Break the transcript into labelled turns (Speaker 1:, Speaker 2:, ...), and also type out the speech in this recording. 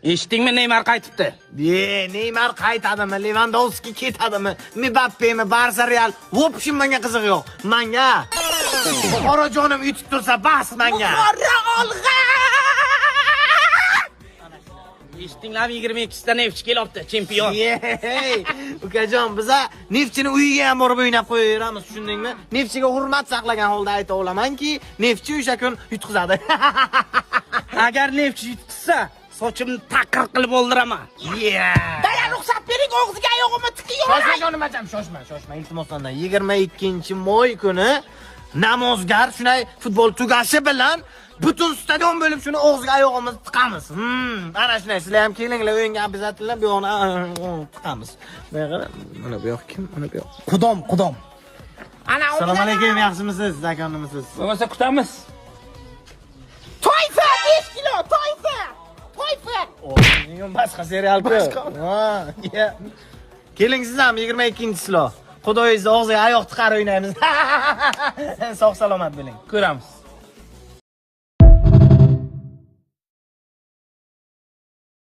Speaker 1: Eshitdingmi, Neymar qaytibdi.
Speaker 2: Neymar qaytadimi, Lewandowski ketadimi, Mbappemi, Barsa Real, vopshim menga qiziq yo'q. Menga Qorajonim yutib tursa bas menga.
Speaker 1: Qora olg'a! Eshitdinglarmi, 22 ta Neftchi kelyapti, chempion.
Speaker 2: Ukajon, biza Neftchini uyiga ham borib o'ynab qo'yaveramiz, tushundingmi? Neftchiga hurmat saqlagan holda ayta olamanki, Neftchi o'sha kun yutqizadi.
Speaker 1: Agar Neftchi yutqizsa, sochimni taqir qilib o'ldiraman. Dayan, ruxsat bering, og'ziga oyog'imni tiqib.
Speaker 2: Shoshma jonimacham, shoshma. Iltimos sendan 22-moy kuni namozgar shunday futbol tugashi bilan butun stadion bo'lib shuni og'ziga oyog'imizni tiqamiz. Ana shunday, sizlar ham kelinglar, o'yinga обязательно bu yoqni tiqamiz. Mana bu yoq kim? Mana bu yoq. Qudom.
Speaker 1: Ana,
Speaker 2: Assalomu alaykum, yaxshimisiz? Zakonimisiz?
Speaker 1: Bo'lmasa kutamiz. Toyfa 5 kilo, toyfa.
Speaker 2: Boshqa serial-ku. Keling siz ham 22-silo. Xudoyingizni og'ziga oyoq tiqar o'ynaymiz. Sog' salomat bo'ling.
Speaker 1: Ko'ramiz.